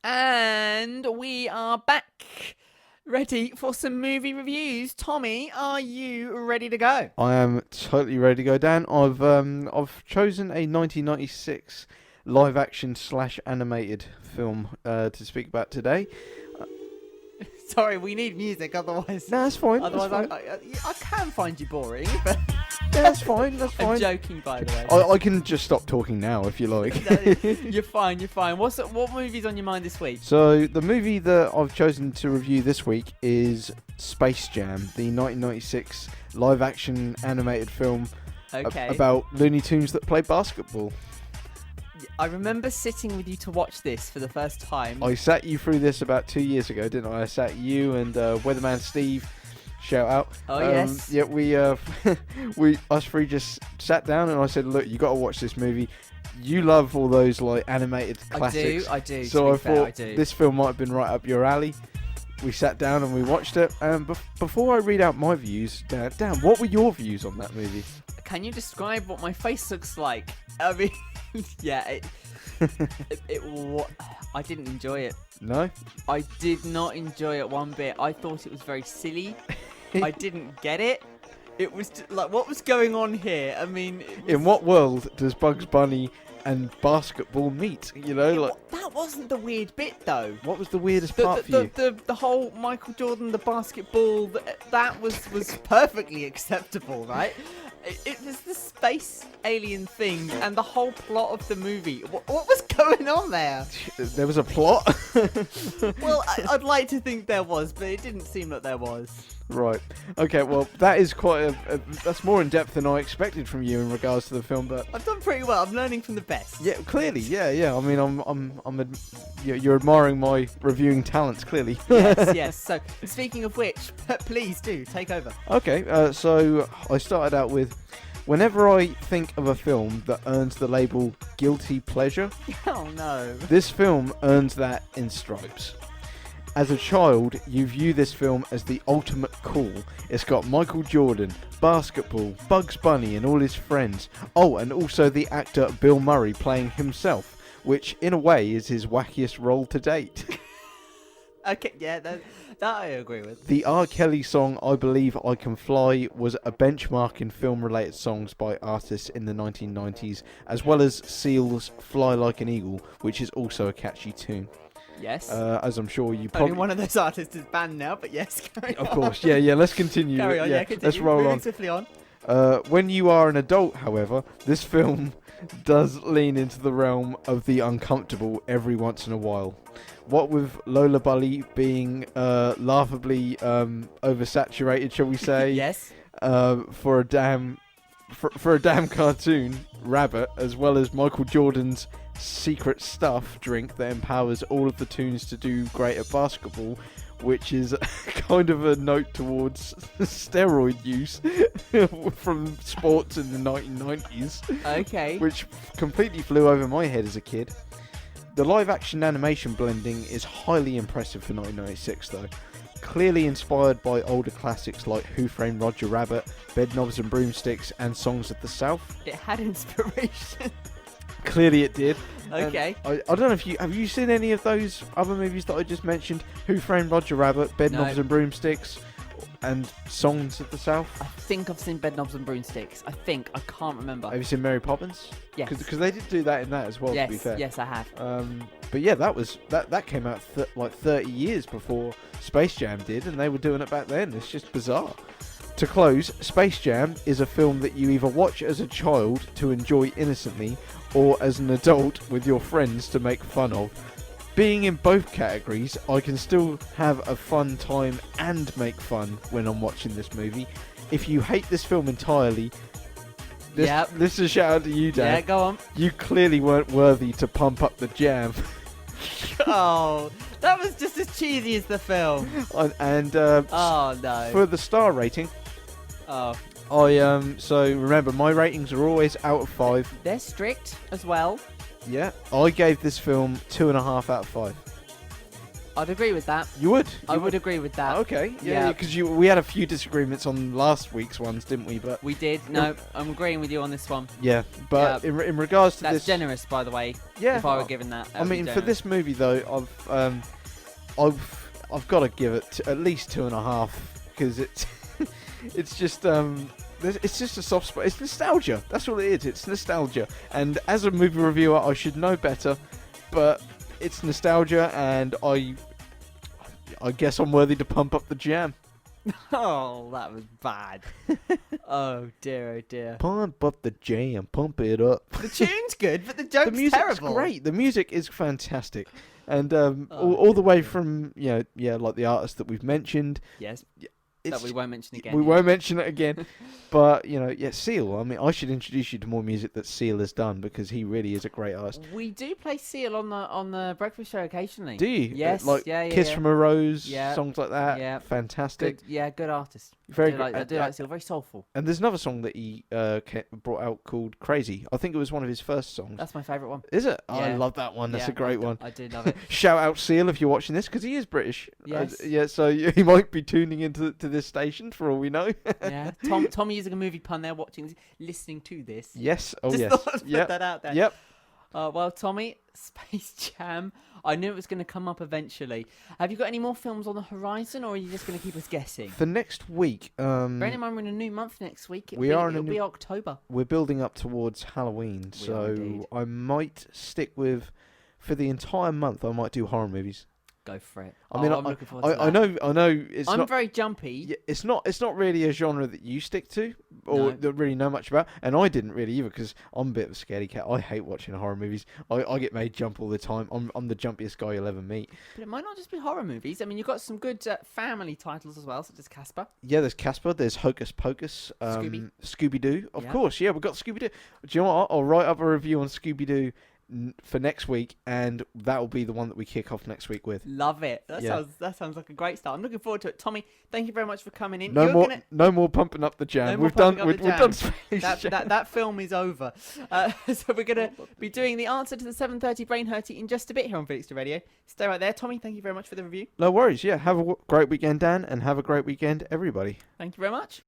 And we are back, ready for some movie reviews. Tommy, are you ready to go? I am totally ready to go, Dan. I've chosen a 1996 live action / animated film to speak about today. Sorry, we need music, otherwise. No, that's fine. Otherwise, that's fine. I can find you boring. But Yeah, that's fine. That's fine. I'm joking, by the way. I can just stop talking now if you like. No, you're fine. You're fine. What movie's on your mind this week? So the movie that I've chosen to review this week is Space Jam, the 1996 live action animated film Okay. about Looney Tunes that play basketball. I remember sitting with you to watch this for the first time. I sat you through this about 2 years ago, didn't I? I sat you and Weatherman Steve, shout out. Oh, yes. Yeah, we us three just sat down and I said, look, you got to watch this movie. You love all those like animated classics. I do. So I fair, thought I do. this film might have been right up your alley. We sat down and we watched it. And before I read out my views, Dan, what were your views on that movie? Can you describe what my face looks like? I mean, yeah, I didn't enjoy it. No? I did not enjoy it one bit. I thought it was very silly. I didn't get it. It was like, what was going on here? I mean, In what world does Bugs Bunny and basketball meet? You know, that wasn't the weird bit though. what was the weirdest part for you? The whole Michael Jordan, the basketball, that was perfectly acceptable, right? It was the space alien thing and the whole plot of the movie. What was going on there? There was a plot. Well, I'd like to think there was, but it didn't seem like there was. Right. Okay. Well, that is quite that's more in depth than I expected from you in regards to the film. But I've done pretty well. I'm learning from the best. yeah, clearly, yeah. I mean, you're admiring my reviewing talents, clearly. Yes. So, speaking of which, please do take over. Okay. So I started out with, whenever I think of a film that earns the label guilty pleasure, Oh no. this film earns that in stripes. As a child, you view this film as the ultimate cool. It's got Michael Jordan, basketball, Bugs Bunny and all his friends. Oh, and also the actor Bill Murray playing himself, which in a way is his wackiest role to date. Okay, yeah, that I agree with. The R. Kelly song I Believe I Can Fly was a benchmark in film-related songs by artists in the 1990s, as well as Seal's Fly Like an Eagle, which is also a catchy tune. Yes. As I'm sure you Only probably... one of those artists is banned now, but yes, carry on. Of course, yeah, let's continue. Carry on, yeah, continue. Let's roll Moving on. swiftly on. When you are an adult, however, this film does lean into the realm of the uncomfortable every once in a while. What with Lola Bunny being laughably oversaturated, shall we say? Yes. For a damn cartoon rabbit, as well as Michael Jordan's secret stuff drink that empowers all of the Toons to do great at basketball, which is kind of a note towards steroid use from sports in the 1990s. Okay. Which completely flew over my head as a kid. The live action animation blending is highly impressive for 1996 though. Clearly inspired by older classics like Who Framed Roger Rabbit, Bedknobs and Broomsticks and Songs of the South. It had inspiration. Clearly it did. Okay. I don't know if have you seen any of those other movies that I just mentioned? Who Framed Roger Rabbit, Bedknobs and Broomsticks, and Songs of the South? I think I've seen Bedknobs and Broomsticks. I can't remember. Have you seen Mary Poppins? Yes. Because they did do that in that as well, yes, to be fair. yes, I have. But yeah, that came out like 30 years before Space Jam did, and they were doing it back then. It's just bizarre. To close, Space Jam is a film that you either watch as a child to enjoy innocently, or as an adult with your friends to make fun of. Being in both categories, I can still have a fun time and make fun when I'm watching this movie. If you hate this film entirely, this is a shout out to you, Dan. Yeah, go on. You clearly weren't worthy to pump up the jam. Oh, that was just as cheesy as the film. And Oh no. for the star rating, Oh, so remember, my ratings are always out of 5. they're strict as well. Yeah, I gave this film 2.5 out of 5. I'd agree with that. You would? I would agree with that. Okay. Yeah. Because we had a few disagreements on last week's ones, didn't we? But We did. No, I'm agreeing with you on this one. yeah. But in regards to That's this, generous, by the way. yeah. If I were given that. I mean, for this movie though, I've got to give it at least 2.5 because it's it's just it's just a soft spot. It's nostalgia. That's all it is. It's nostalgia. And as a movie reviewer, I should know better, but it's nostalgia, and I guess I'm worthy to pump up the jam. Oh, that was bad. Oh dear. Pump up the jam. Pump it up. The tune's good, but the joke's The music's terrible. great. The music is fantastic. And all the way from like the artists that we've mentioned. Yes. It's, That we won't mention again. we won't mention it again. But Seal. I mean, I should introduce you to more music that Seal has done because he really is a great artist. We do play Seal on the breakfast show occasionally. Do you? Yes. Like yeah. Kiss from a Rose, Yeah. songs like that. Yeah. Fantastic. Good artist. Very I do good. like Seal. Very soulful. And there's another song that he brought out called Crazy. I think it was one of his first songs. That's my favourite one. Is it? Oh, I Yeah. love that one. That's a great one. I do love it. Shout out Seal if you're watching this because he is British. Yes. Yeah, so he might be tuning into to this station for all we know. Yeah. Tommy using a movie pun there, listening to this. Yes. Oh, Just yes. thought I'd put Yep. that out there. Yep. Well, Tommy, Space Jam. I knew it was going to come up eventually. Have you got any more films on the horizon, or are you just going to keep us guessing? For next week, Bearing in mind we're in a new month next week. It'll be October. we're building up towards Halloween, We are indeed. so I might stick with for the entire month. I might do horror movies. Go for it. I mean, I'm looking forward to that. I know. It's I'm not. very jumpy. Yeah, it's not really a genre that you stick to or No. that really know much about, and I didn't really either because I'm a bit of a scaredy cat. I hate watching horror movies. I get made jump all the time. I'm the jumpiest guy you'll ever meet. But it might not just be horror movies. I mean, you've got some good family titles as well, such as Casper. Yeah, there's Casper. There's Hocus Pocus. Scooby Doo. Of Yeah. course, yeah, we've got Scooby Doo. Do you know what? I'll write up a review on Scooby Doo for next week, and that will be the one that we kick off next week with. Love it. Yeah. That sounds like a great start. I'm looking forward to it. Tommy, thank you very much for coming in. No more pumping up the jam. No more We've done pumping up the we've done Space Jam. that film is over. So we're going to be doing the answer to the 7:30 Brain Hurty in just a bit here on Felixstowe Radio. Stay right there. Tommy, thank you very much for the review. No worries. Yeah, have a great weekend, Dan, and have a great weekend, everybody. Thank you very much.